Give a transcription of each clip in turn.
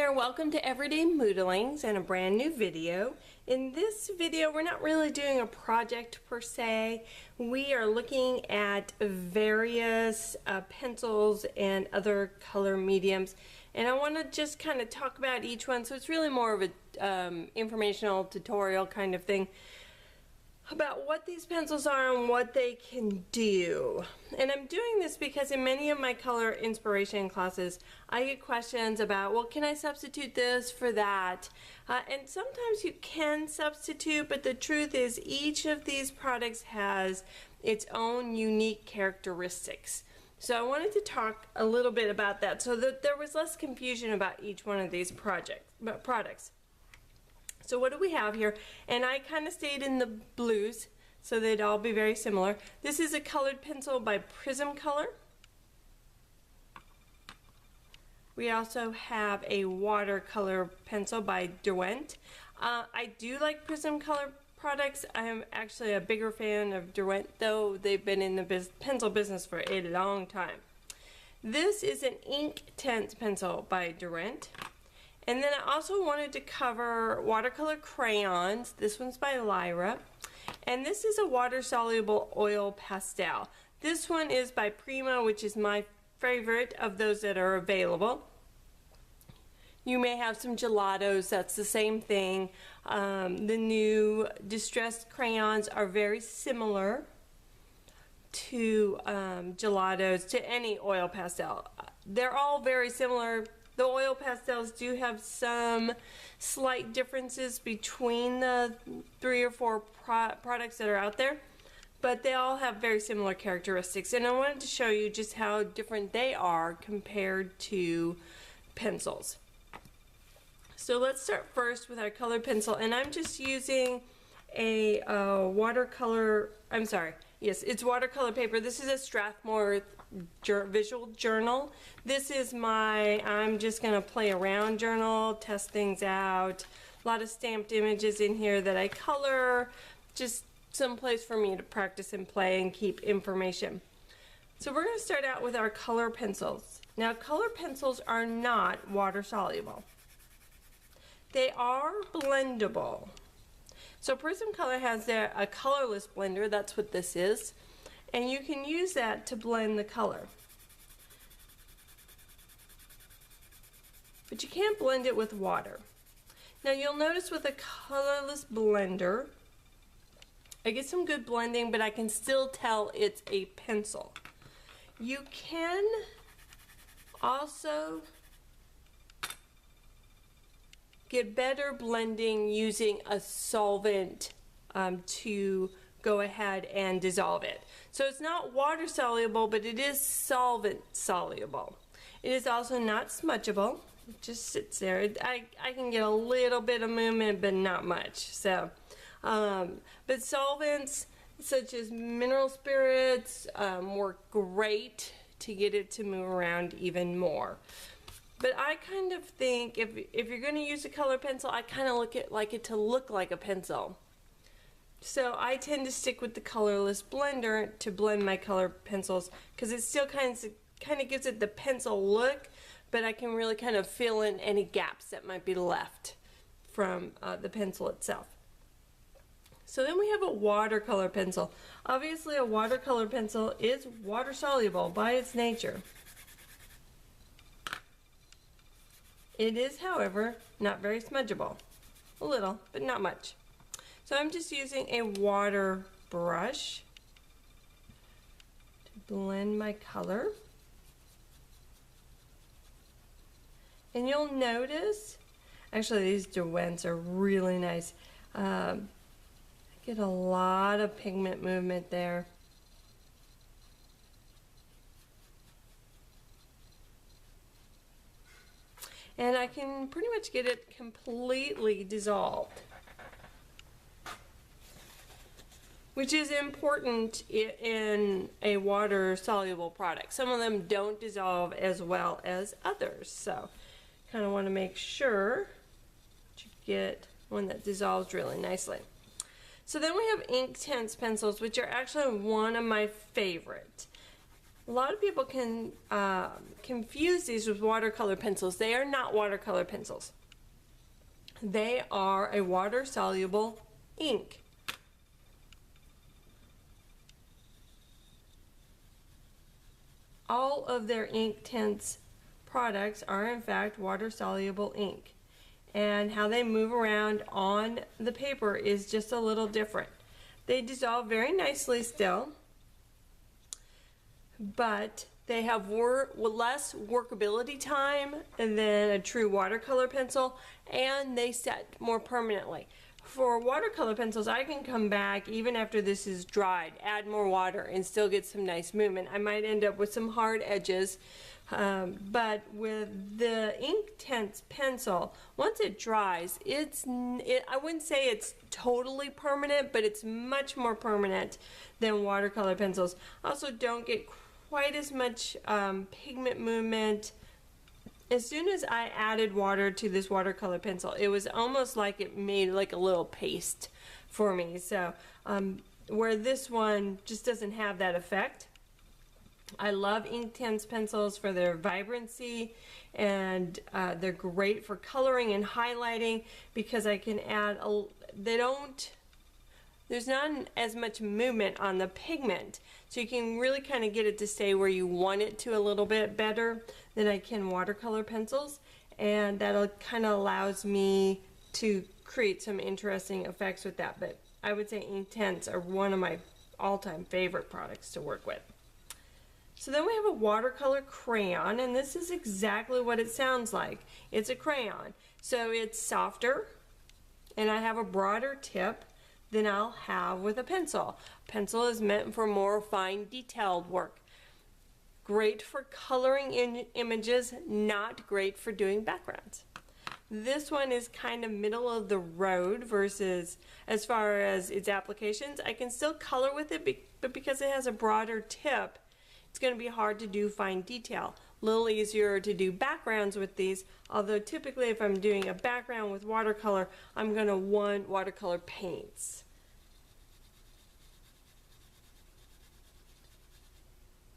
there, welcome to Everyday Moodlings and a brand new video. In this video we're not really doing a project per se. We are looking at various pencils and other color mediums, and I want to just kind of talk about each one, so it's really more of a informational tutorial kind of thing about what these pencils are and what they can do. And I'm doing this because in many of my color inspiration classes I get questions about, well, can I substitute this for that? And sometimes you can substitute, but the truth is each of these products has its own unique characteristics. So I wanted to talk a little bit about that so that there was less confusion about each one of these products. So what do we have here? And I kind of stayed in the blues so they'd all be very similar. This is a colored pencil by Prismacolor. We also have a watercolor pencil by Derwent. I do like Prismacolor products. I'm actually a bigger fan of Derwent, though they've been in the pencil business for a long time. This is an Inktense pencil by Derwent. And then I also wanted to cover watercolor crayons. This one's by Lyra. And this is a water-soluble oil pastel. This one is by Prima, which is my favorite of those that are available. You may have some gelatos, that's the same thing. The new distressed crayons are very similar to gelatos, to any oil pastel. They're all very similar. The oil pastels do have some slight differences between the 3 or 4 products that are out there, but they all have very similar characteristics, and I wanted to show you just how different they are compared to pencils. So let's start first with our colored pencil, and I'm just using a watercolor, it's watercolor paper. This is a Strathmore visual journal. This is my I'm just gonna play around journal, test things out. A lot of stamped images in here that I color, just some place for me to practice and play and keep information. So we're going to start out with our color pencils. Now, color pencils are not water soluble. They are blendable. So Prismacolor has a colorless blender, that's what this is, and you can use that to blend the color. But you can't blend it with water. Now you'll notice with a colorless blender, I get some good blending, but I can still tell it's a pencil. You can also get better blending using a solvent to go ahead and dissolve it. So it's not water soluble, but it is solvent soluble. It is also not smudgeable. It just sits there. I can get a little bit of movement, but not much. So, but solvents such as mineral spirits work great to get it to move around even more. But I kind of think if you're going to use a color pencil, I kind of like it to look like a pencil. So I tend to stick with the colorless blender to blend my color pencils because it still kind of gives it the pencil look, but I can really kind of fill in any gaps that might be left from the pencil itself. So then we have a watercolor pencil. Obviously a watercolor pencil is water soluble by its nature. It is, however, not very smudgeable. A little, but not much. So I'm just using a water brush to blend my color. And you'll notice, actually these Derwents are really nice. I get a lot of pigment movement there. And I can pretty much get it completely dissolved, which is important in a water-soluble product. Some of them don't dissolve as well as others, so kind of want to make sure that you get one that dissolves really nicely. So then we have Inktense pencils, which are actually one of my favorite. A lot of people can confuse these with watercolor pencils. They are not watercolor pencils. They are a water-soluble ink. All of their Inktense products are in fact water-soluble ink. And how they move around on the paper is just a little different. They dissolve very nicely still, but they have less workability time than a true watercolor pencil, and they set more permanently. For watercolor pencils, I can come back even after this is dried, add more water, and still get some nice movement. I might end up with some hard edges, but with the Inktense pencil, once it dries, I wouldn't say it's totally permanent, but it's much more permanent than watercolor pencils. Also, don't get quite as much pigment movement. As soon as I added water to this watercolor pencil, it was almost like it made like a little paste for me. So where this one just doesn't have that effect. I love Inktense pencils for their vibrancy, and they're great for coloring and highlighting because I can add there's not as much movement on the pigment, so you can really kind of get it to stay where you want it to a little bit better than I can watercolor pencils, and that kind of allows me to create some interesting effects with that. But I would say Inktense are one of my all-time favorite products to work with. So then we have a watercolor crayon, and this is exactly what it sounds like. It's a crayon, so it's softer, and I have a broader tip than I'll have with a pencil. Pencil is meant for more fine detailed work. Great for coloring in images, not great for doing backgrounds. This one is kind of middle of the road versus as far as its applications. I can still color with it, but because it has a broader tip, it's going to be hard to do fine detail. A little easier to do backgrounds with these, although typically if I'm doing a background with watercolor, I'm going to want watercolor paints.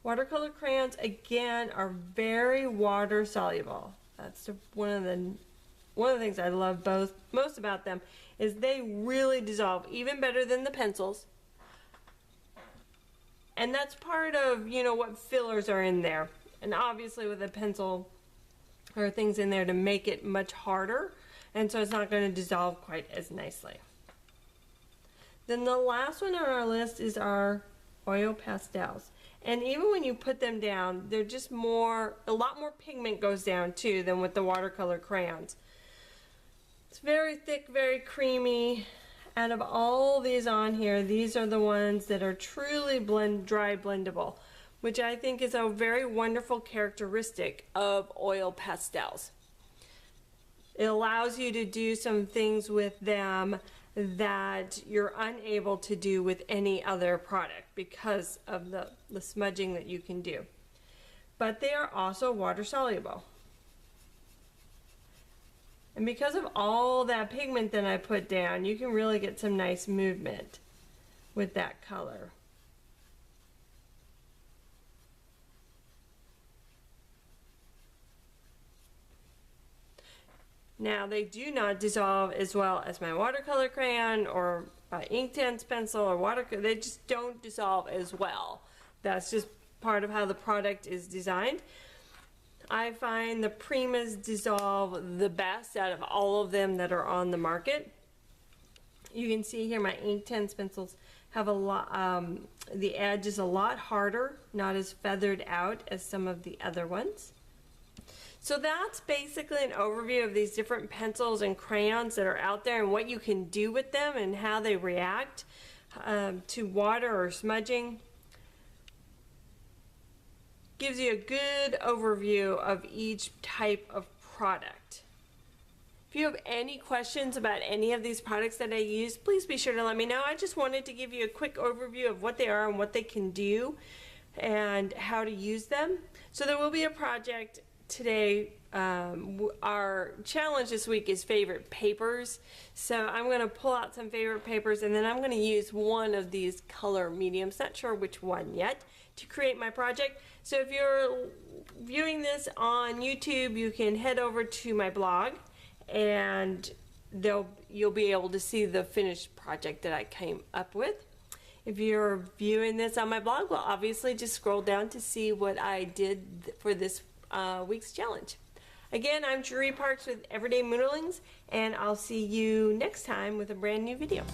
Watercolor crayons, again, are very water soluble. That's one of the things I love most about them is they really dissolve even better than the pencils. And that's part of, what fillers are in there. And obviously with a pencil, there are things in there to make it much harder, and so it's not going to dissolve quite as nicely. Then the last one on our list is our oil pastels. And even when you put them down, they're just a lot more pigment goes down too than with the watercolor crayons. It's very thick, very creamy. Out of all these on here, these are the ones that are truly dry blendable, which I think is a very wonderful characteristic of oil pastels. It allows you to do some things with them that you're unable to do with any other product because of the smudging that you can do. But they are also water soluble. And because of all that pigment that I put down, you can really get some nice movement with that color. Now, they do not dissolve as well as my watercolor crayon or Inktense pencil or watercolor. They just don't dissolve as well. That's just part of how the product is designed. I find the Primas dissolve the best out of all of them that are on the market. You can see here my Inktense pencils have a lot, the edge is a lot harder, not as feathered out as some of the other ones. So that's basically an overview of these different pencils and crayons that are out there and what you can do with them and how they react to water or smudging. Gives you a good overview of each type of product. If you have any questions about any of these products that I use, please be sure to let me know. I just wanted to give you a quick overview of what they are and what they can do and how to use them. So there will be a project today. Our challenge this week is favorite papers. So I'm going to pull out some favorite papers and then I'm going to use one of these color mediums, not sure which one yet, to create my project. So if you're viewing this on YouTube, you can head over to my blog and you'll be able to see the finished project that I came up with. If you're viewing this on my blog, well, obviously just scroll down to see what I did for this week's challenge. Again, I'm Cherie Parks with Everyday Moodlings, and I'll see you next time with a brand new video.